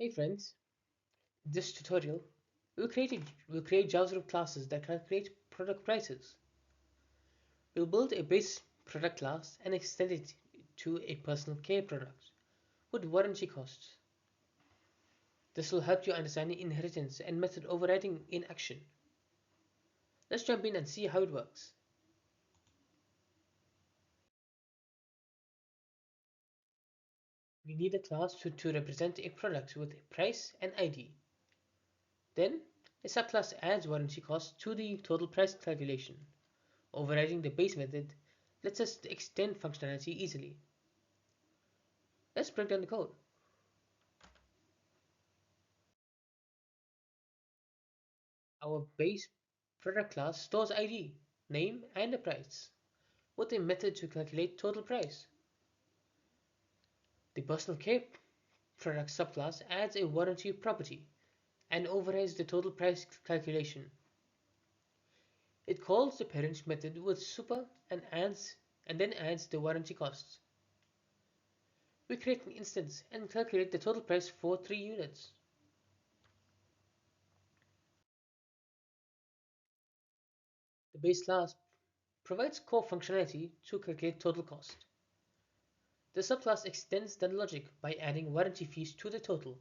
Hey friends, in this tutorial we'll create JavaScript classes that calculate product prices. We'll build a base product class and extend it to a personal care product with warranty costs. This will help you understand inheritance and method overriding in action. Let's jump in and see how it works. We need a class to represent a product with a price and ID. Then a subclass adds warranty costs to the total price calculation. Overriding the base method lets us extend functionality easily. Let's break down the code. Our base product class stores ID, name, and a price, with a method to calculate total price. The personal care product subclass adds a warranty property and overrides the total price calculation. It calls the parent method with super and then adds the warranty costs. We create an instance and calculate the total price for 3 units. The base class provides core functionality to calculate total cost. The subclass extends the logic by adding warranty fees to the total.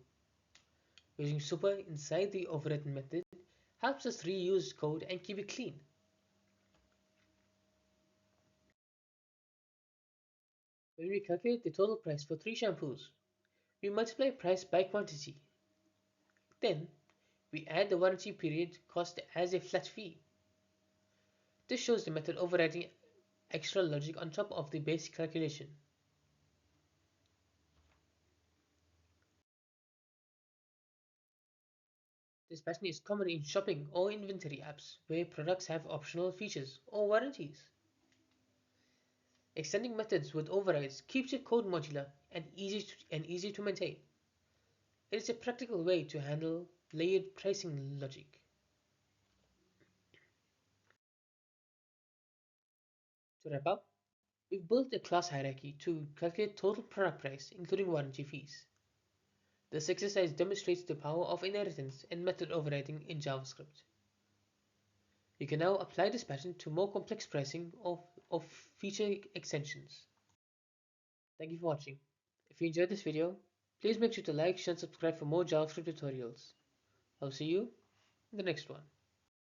Using super inside the overridden method helps us reuse code and keep it clean. When we calculate the total price for 3 shampoos, we multiply price by quantity. Then, we add the warranty period cost as a flat fee. This shows the method overriding extra logic on top of the base calculation. This pattern is common in shopping or inventory apps where products have optional features or warranties. Extending methods with overrides keeps your code modular and easy to maintain. It is a practical way to handle layered pricing logic. To wrap up, we've built a class hierarchy to calculate total product price, including warranty fees. This exercise demonstrates the power of inheritance and method overriding in JavaScript. You can now apply this pattern to more complex pricing of feature extensions. Thank you for watching. If you enjoyed this video, please make sure to like, share, and subscribe for more JavaScript tutorials. I'll see you in the next one.